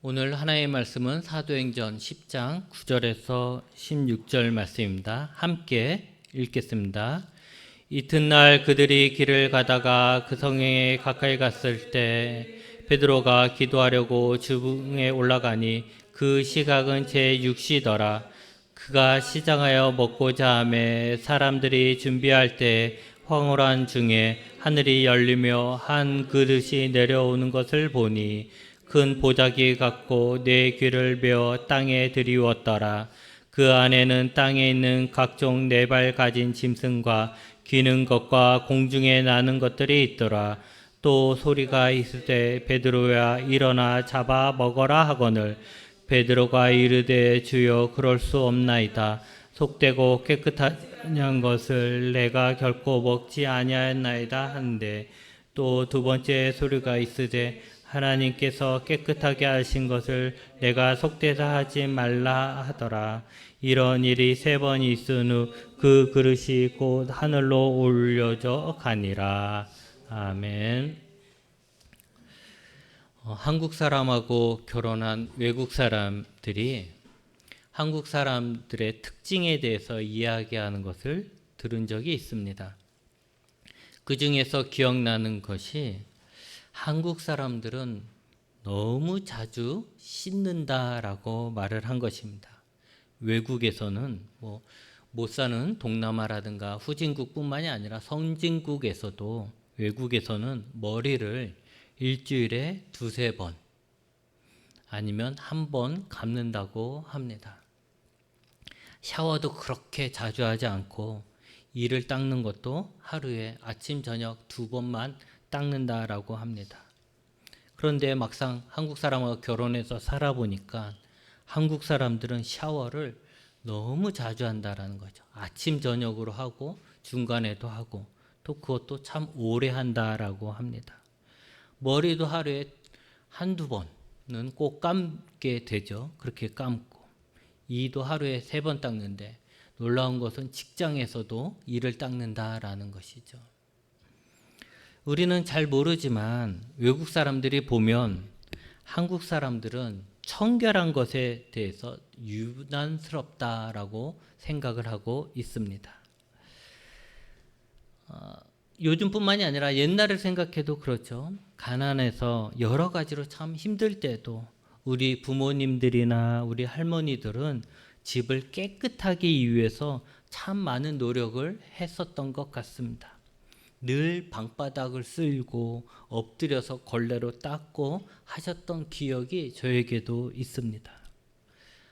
오늘 하나의 말씀은 사도행전 10장 9절에서 16절 말씀입니다. 함께 읽겠습니다. 이튿날 그들이 길을 가다가 그 성에 가까이 갔을 때 베드로가 기도하려고 지붕에 올라가니 그 시각은 제6시더라. 그가 시장하여 먹고자 하매 사람들이 준비할 때 황홀한 중에 하늘이 열리며 한 그릇이 내려오는 것을 보니 큰 보자기 같고 네 귀를 베어 땅에 들이웠더라. 그 안에는 땅에 있는 각종 네 발 가진 짐승과 기는 것과 공중에 나는 것들이 있더라. 또 소리가 있으되 베드로야 일어나 잡아 먹어라 하거늘 베드로가 이르되 주여 그럴 수 없나이다. 속되고 깨끗한 것을 내가 결코 먹지 아니하였나이다 하는데 또 두 번째 소리가 있으되 하나님께서 깨끗하게 하신 것을 내가 속되다 하지 말라 하더라. 이런 일이 세 번 있은 후 그 그릇이 곧 하늘로 올려져 가니라. 아멘. 한국 사람하고 결혼한 외국 사람들이 한국 사람들의 특징에 대해서 이야기하는 것을 들은 적이 있습니다. 그 중에서 기억나는 것이 한국 사람들은 너무 자주 씻는다라고 말을 한 것입니다. 외국에서는 못 사는 동남아라든가 후진국뿐만이 아니라 선진국에서도 외국에서는 머리를 일주일에 두세 번 아니면 한 번 감는다고 합니다. 샤워도 그렇게 자주 하지 않고 이를 닦는 것도 하루에 아침 저녁 2번만 닦는다라고 합니다. 그런데 막상 한국 사람하고 결혼해서 살아보니까 한국 사람들은 샤워를 너무 자주 한다라는 거죠. 아침 저녁으로 하고 중간에도 하고 또 그것도 참 오래 한다라고 합니다. 머리도 하루에 한두 번은 꼭 감게 되죠. 그렇게 감고 이도 하루에 3번 닦는데 놀라운 것은 직장에서도 이를 닦는다라는 것이죠. 우리는 잘 모르지만 외국 사람들이 보면 한국 사람들은 청결한 것에 대해서 유난스럽다라고 생각을 하고 있습니다. 요즘뿐만이 아니라 옛날을 생각해도 그렇죠. 가난해서 여러 가지로 참 힘들 때도 우리 부모님들이나 우리 할머니들은 집을 깨끗하게 하기 위해서 참 많은 노력을 했었던 것 같습니다. 늘 방바닥을 쓸고 엎드려서 걸레로 닦고 하셨던 기억이 저에게도 있습니다.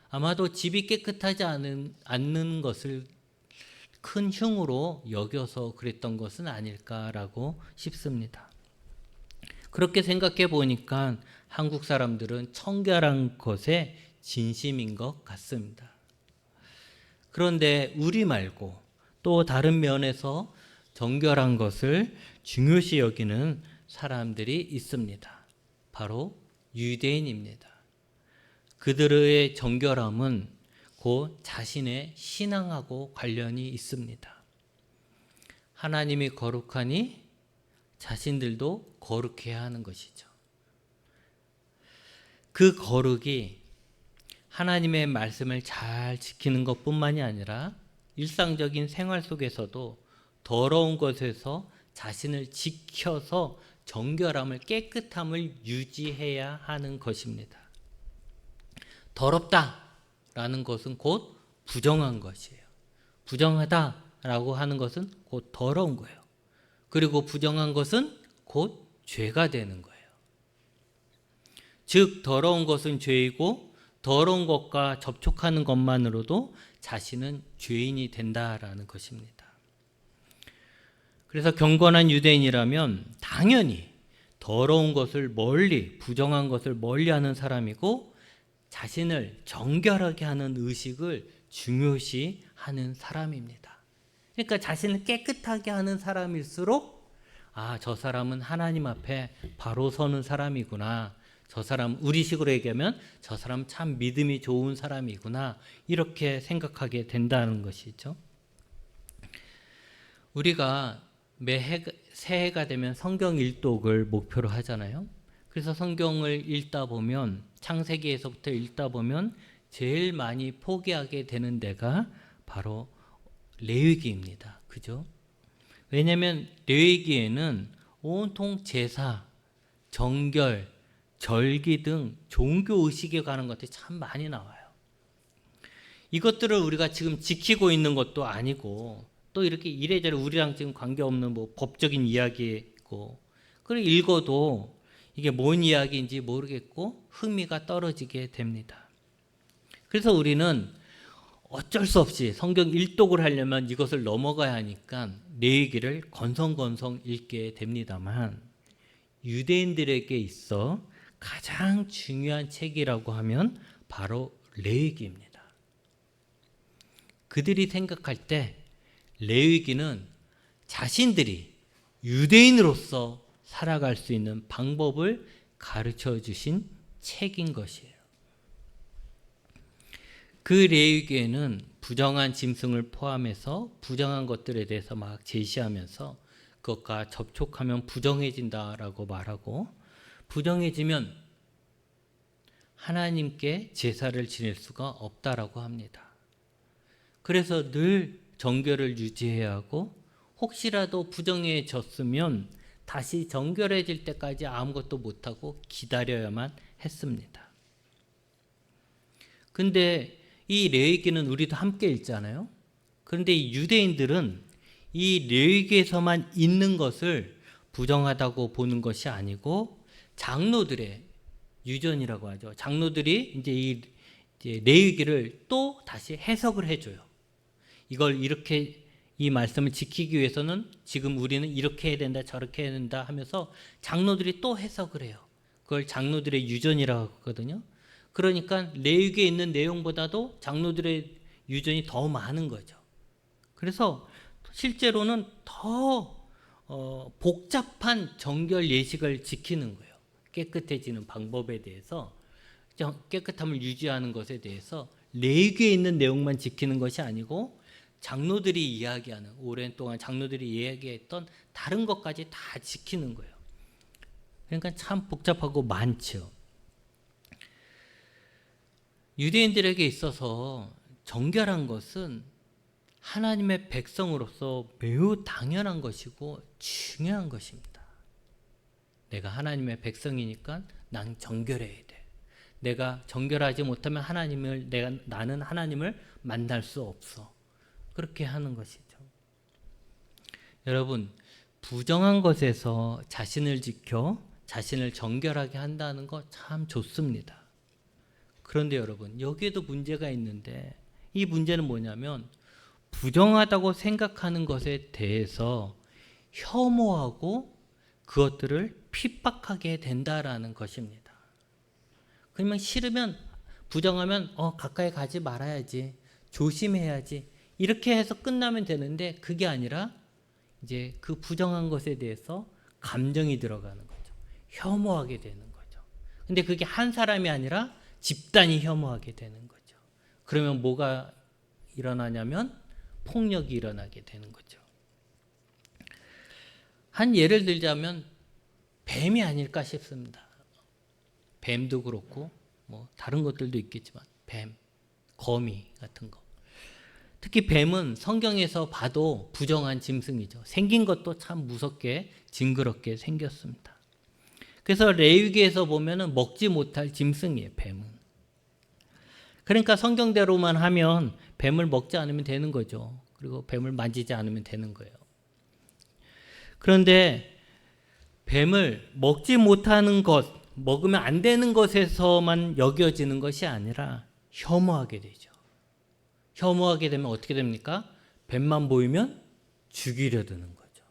아마도 집이 깨끗하지 않는 것을 큰 흉으로 여겨서 그랬던 것은 아닐까라고 싶습니다. 그렇게 생각해 보니까 한국 사람들은 청결한 것에 진심인 것 같습니다. 그런데 우리 말고 또 다른 면에서 정결한 것을 중요시 여기는 사람들이 있습니다. 바로 유대인입니다. 그들의 정결함은 곧 자신의 신앙하고 관련이 있습니다. 하나님이 거룩하니 자신들도 거룩해야 하는 것이죠. 그 거룩이 하나님의 말씀을 잘 지키는 것뿐만이 아니라 일상적인 생활 속에서도 더러운 것에서 자신을 지켜서 정결함을 깨끗함을 유지해야 하는 것입니다. 더럽다라는 것은 곧 부정한 것이에요. 부정하다라고 하는 것은 곧 더러운 거예요. 그리고 부정한 것은 곧 죄가 되는 거예요. 즉 더러운 것은 죄이고 더러운 것과 접촉하는 것만으로도 자신은 죄인이 된다라는 것입니다. 그래서 경건한 유대인이라면 당연히 더러운 것을 멀리, 부정한 것을 멀리하는 사람이고 자신을 정결하게 하는 의식을 중요시하는 사람입니다. 그러니까 자신을 깨끗하게 하는 사람일수록 저 사람은 하나님 앞에 바로 서는 사람이구나. 저 사람, 우리식으로 얘기하면 저 사람 참 믿음이 좋은 사람이구나. 이렇게 생각하게 된다는 것이죠. 우리가 새해가 되면 성경 일독을 목표로 하잖아요. 그래서 성경을 읽다 보면 창세기에서부터 읽다 보면 제일 많이 포기하게 되는 데가 바로 레위기입니다. 그죠? 왜냐하면 레위기에는 온통 제사, 정결, 절기 등 종교 의식에 관한 것들이 참 많이 나와요. 이것들을 우리가 지금 지키고 있는 것도 아니고 또 이렇게 이래저래 우리랑 지금 관계없는 뭐 법적인 이야기고 그걸 읽어도 이게 뭔 이야기인지 모르겠고 흥미가 떨어지게 됩니다. 그래서 우리는 어쩔 수 없이 성경 일독을 하려면 이것을 넘어가야 하니까 레위기를 건성건성 읽게 됩니다만 유대인들에게 있어 가장 중요한 책이라고 하면 바로 레위기입니다. 그들이 생각할 때 레위기는 자신들이 유대인으로서 살아갈 수 있는 방법을 가르쳐 주신 책인 것이에요. 그 레위기에는 부정한 짐승을 포함해서 부정한 것들에 대해서 막 제시하면서 그것과 접촉하면 부정해진다라고 말하고 부정해지면 하나님께 제사를 지낼 수가 없다라고 합니다. 그래서 늘 정결을 유지해야 하고 혹시라도 부정해졌으면 다시 정결해질 때까지 아무것도 못하고 기다려야만 했습니다. 근데 이 레위기는 우리도 함께 읽잖아요. 그런데 이 유대인들은 이 레위기에서만 있는 것을 부정하다고 보는 것이 아니고 장로들의 유전이라고 하죠. 장로들이 이제 레위기를 또 다시 해석을 해줘요. 이걸 이렇게 이 말씀을 지키기 위해서는 지금 우리는 이렇게 해야 된다 저렇게 해야 된다 하면서 장로들이 또 해석을 해요. 그걸 장로들의 유전이라고 하거든요. 그러니까 레위기에 있는 내용보다도 장로들의 유전이 더 많은 거죠. 그래서 실제로는 더 복잡한 정결 예식을 지키는 거예요. 깨끗해지는 방법에 대해서 깨끗함을 유지하는 것에 대해서 레위기에 있는 내용만 지키는 것이 아니고 장로들이 이야기하는 오랜 동안 장로들이 이야기했던 다른 것까지 다 지키는 거예요. 그러니까 참 복잡하고 많죠. 유대인들에게 있어서 정결한 것은 하나님의 백성으로서 매우 당연한 것이고 중요한 것입니다. 내가 하나님의 백성이니까 난 정결해야 돼. 내가 정결하지 못하면 나는 하나님을 만날 수 없어. 그렇게 하는 것이죠. 여러분, 부정한 것에서 자신을 지켜 자신을 정결하게 한다는 거 참 좋습니다. 그런데 여러분, 여기에도 문제가 있는데 이 문제는 뭐냐면 부정하다고 생각하는 것에 대해서 혐오하고 그것들을 핍박하게 된다라는 것입니다. 그러면 싫으면 부정하면 가까이 가지 말아야지, 조심해야지 이렇게 해서 끝나면 되는데 그게 아니라 이제 그 부정한 것에 대해서 감정이 들어가는 거죠. 혐오하게 되는 거죠. 근데 그게 한 사람이 아니라 집단이 혐오하게 되는 거죠. 그러면 뭐가 일어나냐면 폭력이 일어나게 되는 거죠. 한 예를 들자면 뱀이 아닐까 싶습니다. 뱀도 그렇고 뭐 다른 것들도 있겠지만 뱀, 거미 같은 거. 특히 뱀은 성경에서 봐도 부정한 짐승이죠. 생긴 것도 참 무섭게 징그럽게 생겼습니다. 그래서 레위기에서 보면은 먹지 못할 짐승이에요, 뱀은. 그러니까 성경대로만 하면 뱀을 먹지 않으면 되는 거죠. 그리고 뱀을 만지지 않으면 되는 거예요. 그런데 뱀을 먹지 못하는 것, 먹으면 안 되는 것에서만 여겨지는 것이 아니라 혐오하게 되죠. 혐오하게 되면 어떻게 됩니까? 뱀만 보이면 죽이려 드는 거죠.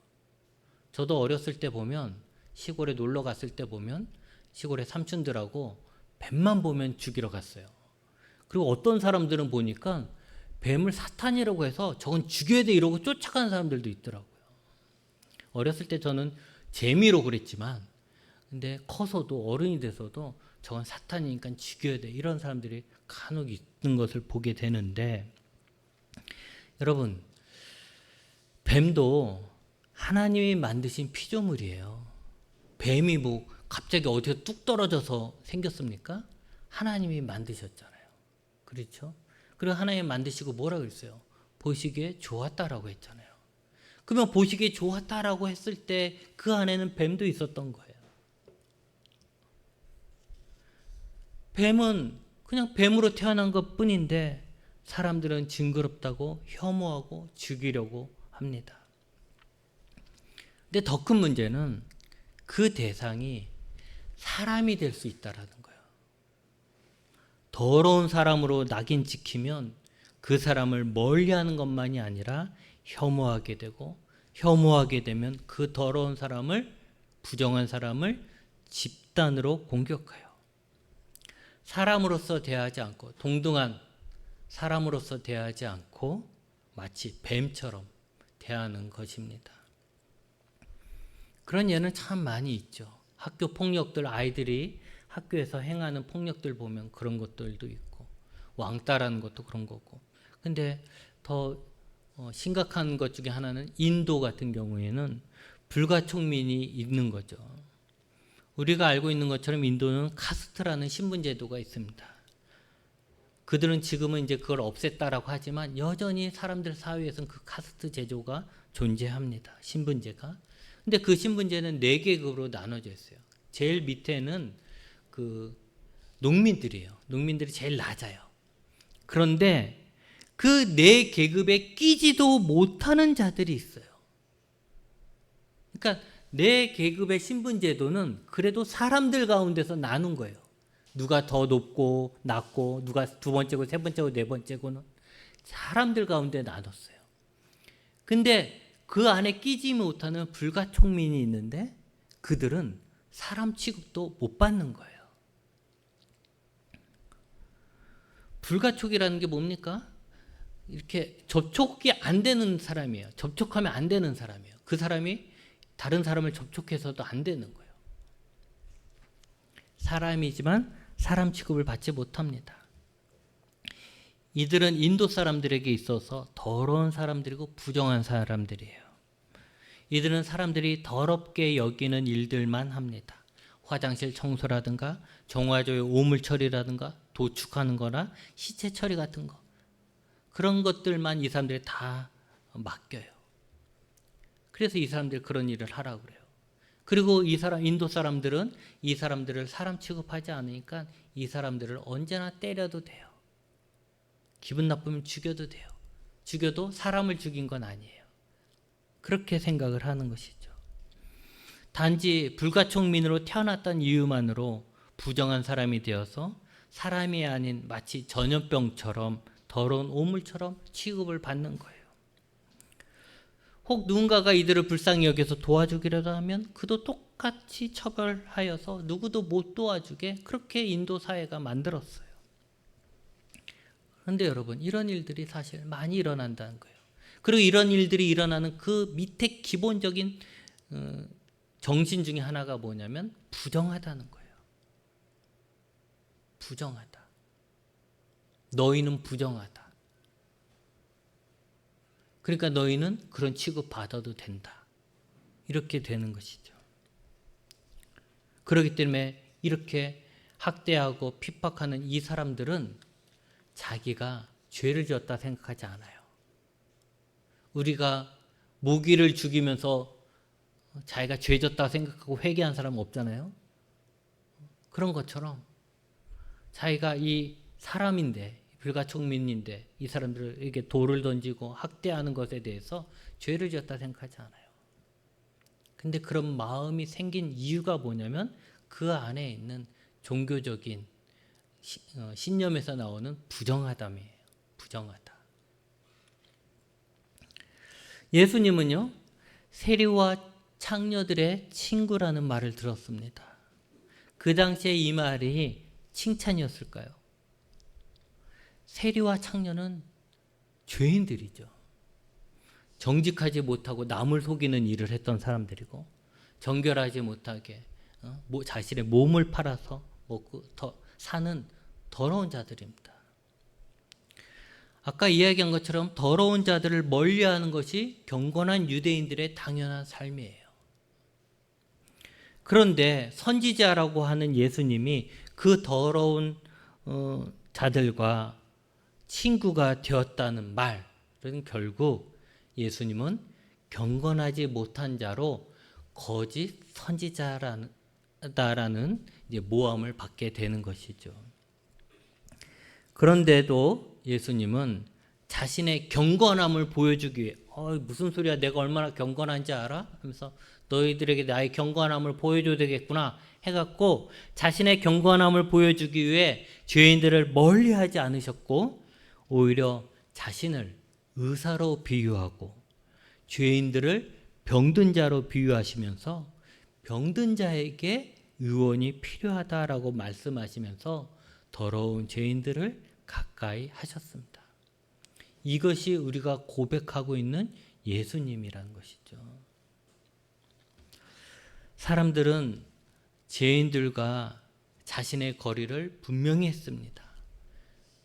저도 어렸을 때 보면 시골에 놀러 갔을 때 보면 시골에 삼촌들하고 뱀만 보면 죽이러 갔어요. 그리고 어떤 사람들은 보니까 뱀을 사탄이라고 해서 저건 죽여야 돼 이러고 쫓아가는 사람들도 있더라고요. 어렸을 때 저는 재미로 그랬지만 근데 커서도 어른이 돼서도 저건 사탄이니까 죽여야 돼 이런 사람들이 간혹 있는 것을 보게 되는데 여러분 뱀도 하나님이 만드신 피조물이에요. 뱀이 뭐 갑자기 어디서 뚝 떨어져서 생겼습니까? 하나님이 만드셨잖아요. 그렇죠? 그리고 하나님이 만드시고 뭐라 그랬어요? 보시기에 좋았다라고 했잖아요. 그러면 보시기에 좋았다라고 했을 때 그 안에는 뱀도 있었던 거예요. 뱀은 그냥 뱀으로 태어난 것 뿐인데 사람들은 징그럽다고 혐오하고 죽이려고 합니다. 근데 더 큰 문제는 그 대상이 사람이 될 수 있다라는 거예요. 더러운 사람으로 낙인 찍히면 그 사람을 멀리하는 것만이 아니라 혐오하게 되고, 혐오하게 되면 그 더러운 사람을, 부정한 사람을 집단으로 공격해요. 사람으로서 대하지 않고, 동등한 사람으로서 대하지 않고 마치 뱀처럼 대하는 것입니다. 그런 예는 참 많이 있죠. 학교 폭력들, 아이들이 학교에서 행하는 폭력들 보면 그런 것들도 있고, 왕따라는 것도 그런 거고. 근데 더 심각한 것 중에 하나는 인도 같은 경우에는 불가촉민이 있는 거죠. 우리가 알고 있는 것처럼 인도는 카스트라는 신분제도가 있습니다. 그들은 지금은 이제 그걸 없앴다라고 하지만 여전히 사람들 사회에서는 그 카스트 제도가 존재합니다. 신분제가. 근데 그 신분제는 4계급으로 나눠져 있어요. 제일 밑에는 그 농민들이에요. 농민들이 제일 낮아요. 그런데 그 4계급에 끼지도 못하는 자들이 있어요. 그러니까 4계급의 신분제도는 그래도 사람들 가운데서 나눈 거예요. 누가 더 높고 낮고, 누가 2번째고 3번째고 4번째고는 사람들 가운데 나눴어요. 근데 그 안에 끼지 못하는 불가촉민이 있는데 그들은 사람 취급도 못 받는 거예요. 불가촉이라는 게 뭡니까? 이렇게 접촉이 안 되는 사람이에요. 접촉하면 안 되는 사람이에요. 그 사람이 다른 사람을 접촉해서도 안 되는 거예요. 사람이지만 사람 취급을 받지 못합니다. 이들은 인도 사람들에게 있어서 더러운 사람들이고 부정한 사람들이에요. 이들은 사람들이 더럽게 여기는 일들만 합니다. 화장실 청소라든가 정화조의 오물 처리라든가 도축하는 거나 시체 처리 같은 거, 그런 것들만 이 사람들이 다 맡겨요. 그래서 이 사람들이 그런 일을 하라고 그래요. 그리고 인도 사람들은 이 사람들을 사람 취급하지 않으니까 이 사람들을 언제나 때려도 돼요. 기분 나쁘면 죽여도 돼요. 죽여도 사람을 죽인 건 아니에요. 그렇게 생각을 하는 것이죠. 단지 불가촉민으로 태어났다는 이유만으로 부정한 사람이 되어서 사람이 아닌 마치 전염병처럼 더러운 오물처럼 취급을 받는 거예요. 혹 누군가가 이들을 불쌍히 여겨서 도와주기라도 하면 그도 똑같이 처벌하여서 누구도 못 도와주게 그렇게 인도 사회가 만들었어요. 그런데 여러분, 이런 일들이 사실 많이 일어난다는 거예요. 그리고 이런 일들이 일어나는 그 밑에 기본적인 정신 중에 하나가 뭐냐면 부정하다는 거예요. 부정하다. 너희는 부정하다. 그러니까 너희는 그런 취급 받아도 된다. 이렇게 되는 것이죠. 그렇기 때문에 이렇게 학대하고 핍박하는 이 사람들은 자기가 죄를 지었다 생각하지 않아요. 우리가 모기를 죽이면서 자기가 죄 졌다 생각하고 회개한 사람은 없잖아요. 그런 것처럼 자기가 이 사람인데, 불가촉민인데 이 사람들에게 돌을 던지고 학대하는 것에 대해서 죄를 지었다 생각하지 않아요. 근데 그런 마음이 생긴 이유가 뭐냐면 그 안에 있는 종교적인 신념에서 나오는 부정하담이에요. 부정하다. 예수님은요, 세리와 창녀들의 친구라는 말을 들었습니다. 그 당시에 이 말이 칭찬이었을까요? 세리와 창녀는 죄인들이죠. 정직하지 못하고 남을 속이는 일을 했던 사람들이고, 정결하지 못하게 자신의 몸을 팔아서 먹고 사는 더러운 자들입니다. 아까 이야기한 것처럼 더러운 자들을 멀리하는 것이 경건한 유대인들의 당연한 삶이에요. 그런데 선지자라고 하는 예수님이 그 더러운 자들과 친구가 되었다는 말은 결국 예수님은 경건하지 못한 자로 거짓 선지자라는 이제 모함을 받게 되는 것이죠. 그런데도 예수님은 자신의 경건함을 보여주기 위해 무슨 소리야, 내가 얼마나 경건한지 알아? 하면서 너희들에게 나의 경건함을 보여줘야 되겠구나 해갖고 자신의 경건함을 보여주기 위해 죄인들을 멀리하지 않으셨고 오히려 자신을 의사로 비유하고 죄인들을 병든 자로 비유하시면서 병든 자에게 의원이 필요하다라고 말씀하시면서 더러운 죄인들을 가까이 하셨습니다. 이것이 우리가 고백하고 있는 예수님이라는 것이죠. 사람들은 죄인들과 자신의 거리를 분명히 했습니다.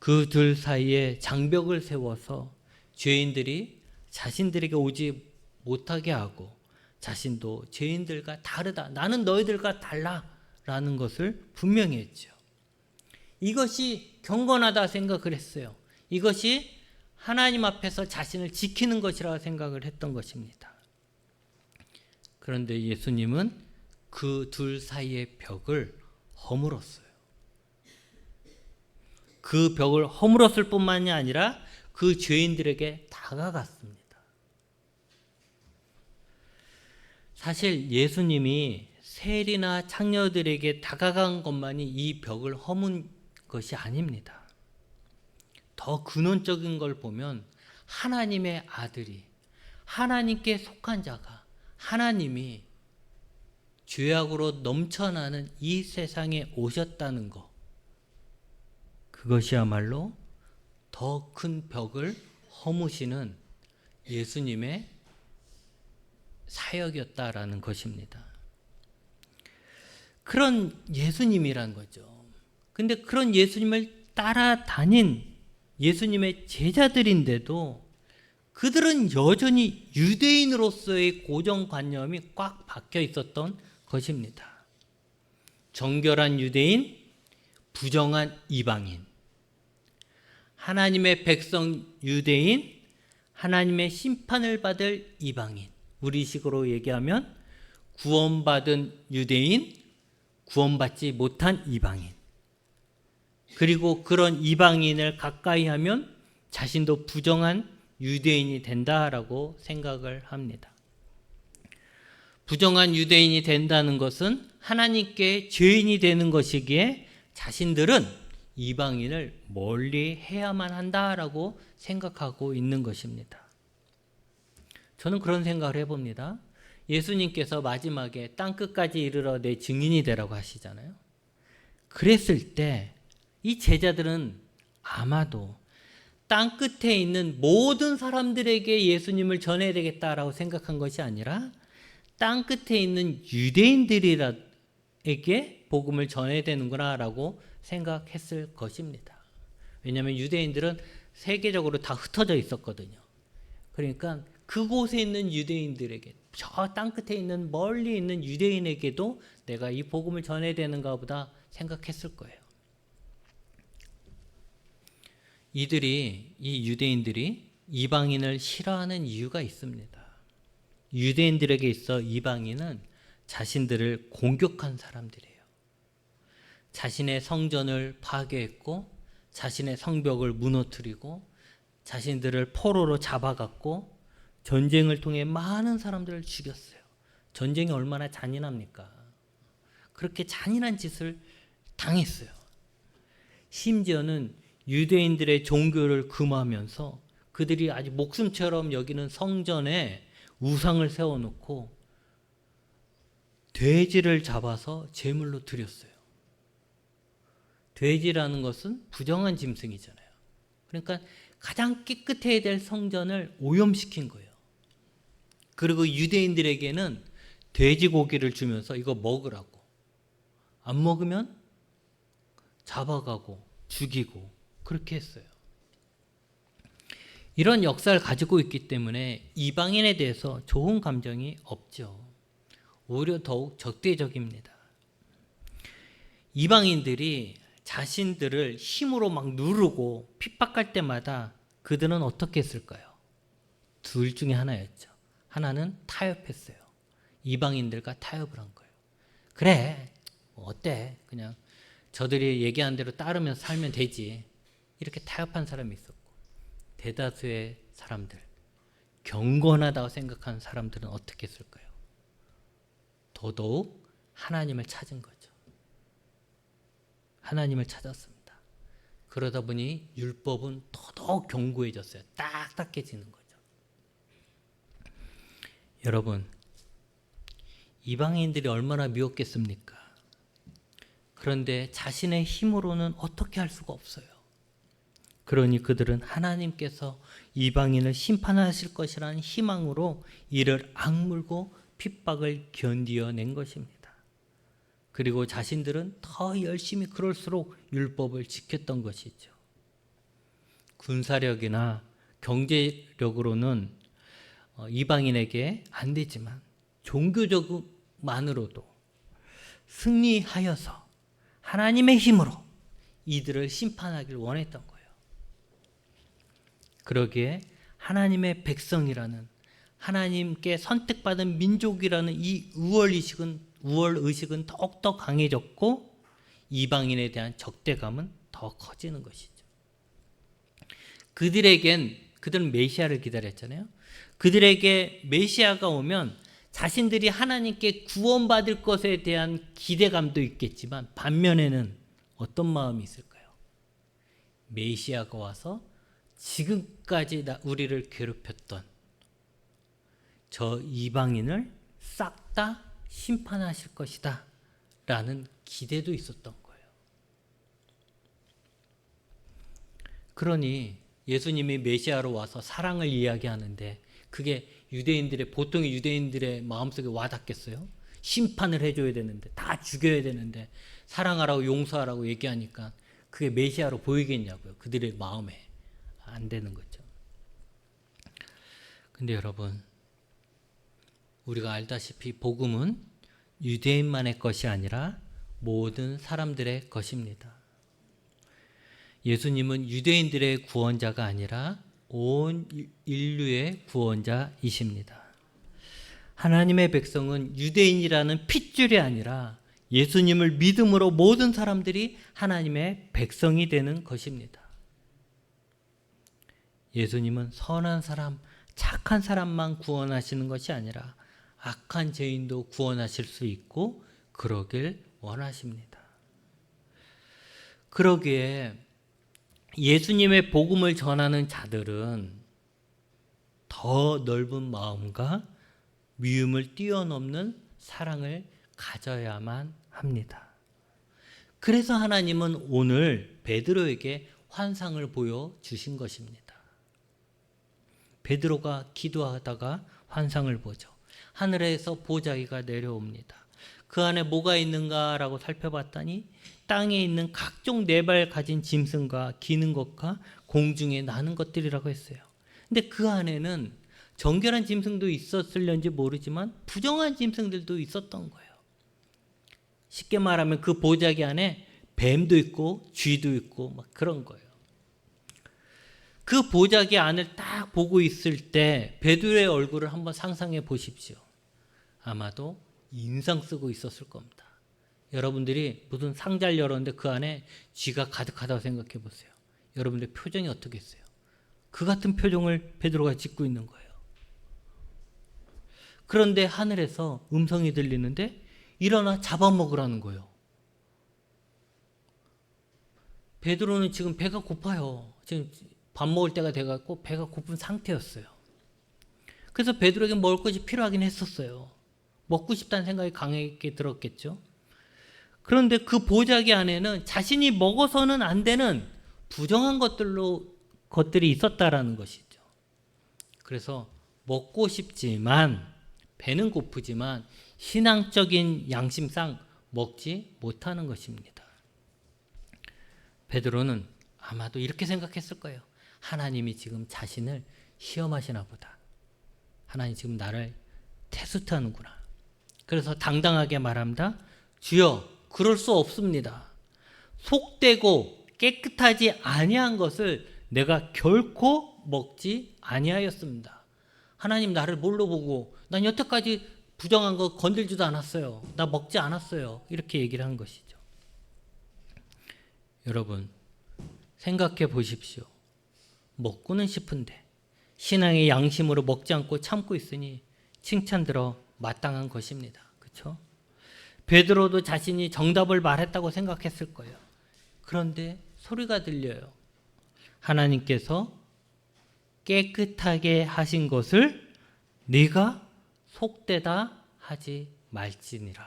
그 둘 사이에 장벽을 세워서 죄인들이 자신들에게 오지 못하게 하고 자신도 죄인들과 다르다, 나는 너희들과 달라 라는 것을 분명히 했죠. 이것이 경건하다 생각을 했어요. 이것이 하나님 앞에서 자신을 지키는 것이라고 생각을 했던 것입니다. 그런데 예수님은 그 둘 사이의 벽을 허물었어요. 그 벽을 허물었을 뿐만이 아니라 그 죄인들에게 다가갔습니다. 사실 예수님이 세리나 창녀들에게 다가간 것만이 이 벽을 허문 것이 아닙니다. 더 근원적인 걸 보면 하나님의 아들이, 하나님께 속한 자가, 하나님이 죄악으로 넘쳐나는 이 세상에 오셨다는 것, 그것이야말로 더 큰 벽을 허무시는 예수님의 사역이었다라는 것입니다. 그런 예수님이란 거죠. 근데 그런 예수님을 따라다닌 예수님의 제자들인데도 그들은 여전히 유대인으로서의 고정관념이 꽉 박혀 있었던 것입니다. 정결한 유대인, 부정한 이방인, 하나님의 백성 유대인, 하나님의 심판을 받을 이방인, 우리식으로 얘기하면 구원받은 유대인, 구원받지 못한 이방인, 그리고 그런 이방인을 가까이 하면 자신도 부정한 유대인이 된다라고 생각을 합니다. 부정한 유대인이 된다는 것은 하나님께 죄인이 되는 것이기에 자신들은 이방인을 멀리 해야만 한다라고 생각하고 있는 것입니다. 저는 그런 생각을 해봅니다. 예수님께서 마지막에 땅끝까지 이르러 내 증인이 되라고 하시잖아요. 그랬을 때 이 제자들은 아마도 땅끝에 있는 모든 사람들에게 예수님을 전해야 되겠다라고 생각한 것이 아니라 땅끝에 있는 유대인들에게 복음을 전해야 되는구나라고 생각했을 것입니다. 왜냐하면 유대인들은 세계적으로 다 흩어져 있었거든요. 그러니까 그곳에 있는 유대인들에게, 저 땅끝에 있는 멀리 있는 유대인에게도 내가 이 복음을 전해야 되는가 보다 생각했을 거예요. 이 유대인들이 이방인을 싫어하는 이유가 있습니다. 유대인들에게 있어 이방인은 자신들을 공격한 사람들이에요. 자신의 성전을 파괴했고 자신의 성벽을 무너뜨리고 자신들을 포로로 잡아갔고 전쟁을 통해 많은 사람들을 죽였어요. 전쟁이 얼마나 잔인합니까? 그렇게 잔인한 짓을 당했어요. 심지어는 유대인들의 종교를 금하면서 그들이 아주 목숨처럼 여기는 성전에 우상을 세워놓고 돼지를 잡아서 제물로 드렸어요. 돼지라는 것은 부정한 짐승이잖아요. 그러니까 가장 깨끗해야 될 성전을 오염시킨 거예요. 그리고 유대인들에게는 돼지고기를 주면서 이거 먹으라고, 안 먹으면 잡아가고 죽이고 그렇게 했어요. 이런 역사를 가지고 있기 때문에 이방인에 대해서 좋은 감정이 없죠. 오히려 더욱 적대적입니다. 이방인들이 자신들을 힘으로 막 누르고 핍박할 때마다 그들은 어떻게 했을까요? 둘 중에 하나였죠. 하나는 타협했어요. 이방인들과 타협을 한 거예요. 그래, 뭐 어때? 그냥 저들이 얘기한 대로 따르면서 살면 되지. 이렇게 타협한 사람이 있었고, 대다수의 사람들, 경건하다고 생각하는 사람들은 어떻게 했을까요? 더더욱 하나님을 찾은 거죠. 하나님을 찾았습니다. 그러다 보니 율법은 더더욱 견고해졌어요. 딱딱해지는 거죠. 여러분, 이방인들이 얼마나 미웠겠습니까? 그런데 자신의 힘으로는 어떻게 할 수가 없어요. 그러니 그들은 하나님께서 이방인을 심판하실 것이라는 희망으로 이를 악물고 핍박을 견디어낸 것입니다. 그리고 자신들은 더 열심히 그럴수록 율법을 지켰던 것이죠. 군사력이나 경제력으로는 이방인에게 안 되지만 종교적만으로도 승리하여서 하나님의 힘으로 이들을 심판하길 원했던 거예요. 그러기에 하나님의 백성이라는, 하나님께 선택받은 민족이라는 이 우월의식은 더욱더 강해졌고 이방인에 대한 적대감은 더 커지는 것이죠. 그들은 메시아를 기다렸잖아요. 그들에게 메시아가 오면 자신들이 하나님께 구원받을 것에 대한 기대감도 있겠지만 반면에는 어떤 마음이 있을까요? 메시아가 와서 지금까지 우리를 괴롭혔던 저 이방인을 싹 다 심판하실 것이다 라는 기대도 있었던 거예요. 그러니 예수님이 메시아로 와서 사랑을 이야기하는데 그게 보통의 유대인들의 마음속에 와닿겠어요? 심판을 해줘야 되는데, 다 죽여야 되는데 사랑하라고 용서하라고 얘기하니까 그게 메시아로 보이겠냐고요. 그들의 마음에 안 되는 거죠. 근데 여러분, 우리가 알다시피 복음은 유대인만의 것이 아니라 모든 사람들의 것입니다. 예수님은 유대인들의 구원자가 아니라 온 인류의 구원자이십니다. 하나님의 백성은 유대인이라는 핏줄이 아니라 예수님을 믿음으로 모든 사람들이 하나님의 백성이 되는 것입니다. 예수님은 선한 사람, 착한 사람만 구원하시는 것이 아니라 악한 죄인도 구원하실 수 있고 그러길 원하십니다. 그러기에 예수님의 복음을 전하는 자들은 더 넓은 마음과 미움을 뛰어넘는 사랑을 가져야만 합니다. 그래서 하나님은 오늘 베드로에게 환상을 보여주신 것입니다. 베드로가 기도하다가 환상을 보죠. 하늘에서 보자기가 내려옵니다. 그 안에 뭐가 있는가라고 살펴봤더니 땅에 있는 각종 네 발 가진 짐승과 기는 것과 공중에 나는 것들이라고 했어요. 근데 그 안에는 정결한 짐승도 있었을는지 모르지만 부정한 짐승들도 있었던 거예요. 쉽게 말하면 그 보자기 안에 뱀도 있고 쥐도 있고 막 그런 거예요. 그 보자기 안을 딱 보고 있을 때 베드로의 얼굴을 한번 상상해 보십시오. 아마도 인상 쓰고 있었을 겁니다. 여러분들이 무슨 상자를 열었는데 그 안에 쥐가 가득하다고 생각해 보세요. 여러분들 표정이 어떻겠어요? 그 같은 표정을 베드로가 짓고 있는 거예요. 그런데 하늘에서 음성이 들리는데 일어나 잡아먹으라는 거예요. 베드로는 지금 배가 고파요. 지금 밥 먹을 때가 돼갖고 배가 고픈 상태였어요. 그래서 베드로에게 먹을 것이 필요하긴 했었어요. 먹고 싶다는 생각이 강하게 들었겠죠. 그런데 그 보자기 안에는 자신이 먹어서는 안 되는 부정한 것들이 있었다라는 것이죠. 그래서 먹고 싶지만 배는 고프지만 신앙적인 양심상 먹지 못하는 것입니다. 베드로는 아마도 이렇게 생각했을 거예요. 하나님이 지금 자신을 시험하시나 보다. 하나님 지금 나를 테스트하는구나. 그래서 당당하게 말합니다. 주여, 그럴 수 없습니다. 속되고 깨끗하지 아니한 것을 내가 결코 먹지 아니하였습니다. 하나님 나를 뭘로 보고 난 여태까지 부정한 거 건들지도 않았어요. 나 먹지 않았어요. 이렇게 얘기를 한 것이죠. 여러분 생각해 보십시오. 먹고는 싶은데 신앙의 양심으로 먹지 않고 참고 있으니 칭찬 들어 마땅한 것입니다. 그렇죠? 베드로도 자신이 정답을 말했다고 생각했을 거예요. 그런데 소리가 들려요. 하나님께서 깨끗하게 하신 것을 네가 속되다 하지 말지니라.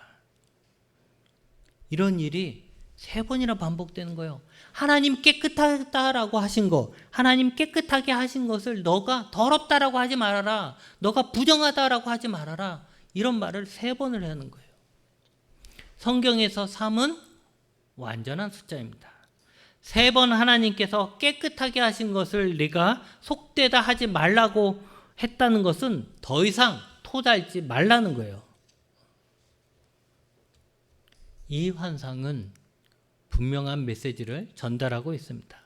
이런 일이 3번이나 반복되는 거예요. 하나님 깨끗하다라고 하신 거, 하나님 깨끗하게 하신 것을 너가 더럽다라고 하지 말아라. 너가 부정하다라고 하지 말아라. 이런 말을 3번을 하는 거예요. 성경에서 3은 완전한 숫자입니다. 3번 하나님께서 깨끗하게 하신 것을 네가 속되다 하지 말라고 했다는 것은 더 이상 토달지 말라는 거예요. 이 환상은 분명한 메시지를 전달하고 있습니다.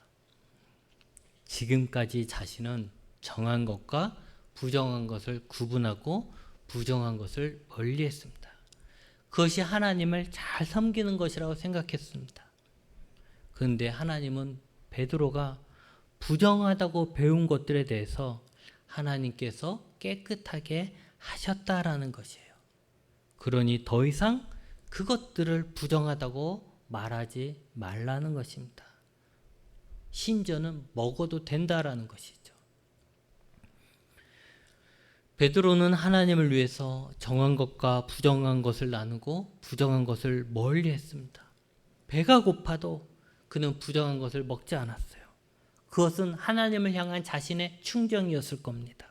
지금까지 자신은 정한 것과 부정한 것을 구분하고 부정한 것을 멀리했습니다. 그것이 하나님을 잘 섬기는 것이라고 생각했습니다. 그런데 하나님은 베드로가 부정하다고 배운 것들에 대해서 하나님께서 깨끗하게 하셨다라는 것이에요. 그러니 더 이상 그것들을 부정하다고 말하지 말라는 것입니다. 심지어는 먹어도 된다라는 것이죠. 베드로는 하나님을 위해서 정한 것과 부정한 것을 나누고 부정한 것을 멀리했습니다. 배가 고파도 그는 부정한 것을 먹지 않았어요. 그것은 하나님을 향한 자신의 충정이었을 겁니다.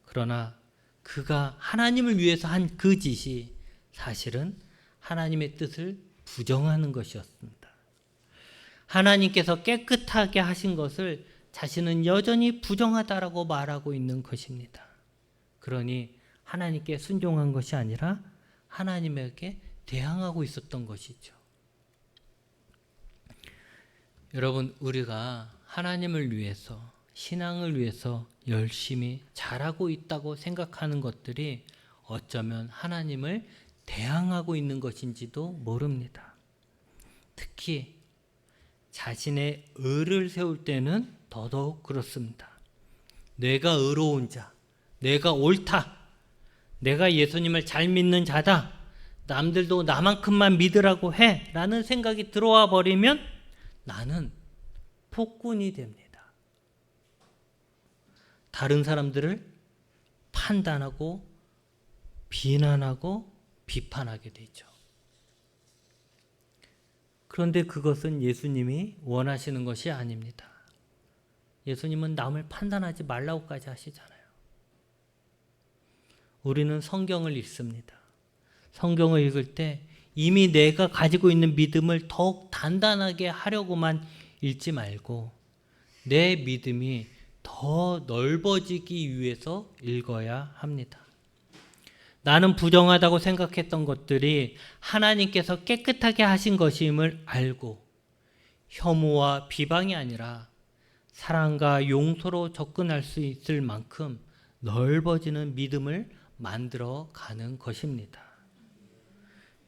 그러나 그가 하나님을 위해서 한 그 짓이 사실은 하나님의 뜻을 부정하는 것이었습니다. 하나님께서 깨끗하게 하신 것을 자신은 여전히 부정하다라고 말하고 있는 것입니다. 그러니 하나님께 순종한 것이 아니라 하나님에게 대항하고 있었던 것이죠. 여러분, 우리가 하나님을 위해서, 신앙을 위해서 열심히 잘하고 있다고 생각하는 것들이 어쩌면 하나님을 대항하고 있는 것인지도 모릅니다. 특히 자신의 의를 세울 때는 더더욱 그렇습니다. 내가 의로운 자, 내가 옳다, 내가 예수님을 잘 믿는 자다, 남들도 나만큼만 믿으라고 해 라는 생각이 들어와 버리면 나는 폭군이 됩니다. 다른 사람들을 판단하고 비난하고 비판하게 되죠. 그런데 그것은 예수님이 원하시는 것이 아닙니다. 예수님은 남을 판단하지 말라고까지 하시잖아요. 우리는 성경을 읽습니다. 성경을 읽을 때 이미 내가 가지고 있는 믿음을 더욱 단단하게 하려고만 읽지 말고 내 믿음이 더 넓어지기 위해서 읽어야 합니다. 나는 부정하다고 생각했던 것들이 하나님께서 깨끗하게 하신 것임을 알고 혐오와 비방이 아니라 사랑과 용서로 접근할 수 있을 만큼 넓어지는 믿음을 만들어 가는 것입니다.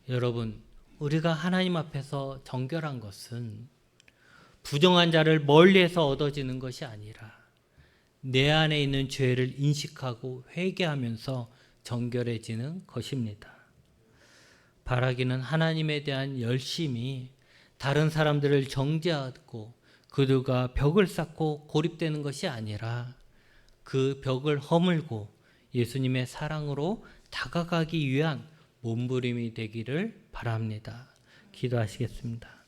여러분, 우리가 하나님 앞에서 정결한 것은 부정한 자를 멀리해서 얻어지는 것이 아니라 내 안에 있는 죄를 인식하고 회개하면서 정결해지는 것입니다. 바라기는 하나님에 대한 열심이 다른 사람들을 정죄하고 그들과 벽을 쌓고 고립되는 것이 아니라 그 벽을 허물고 예수님의 사랑으로 다가가기 위한 몸부림이 되기를 바랍니다. 기도하시겠습니다.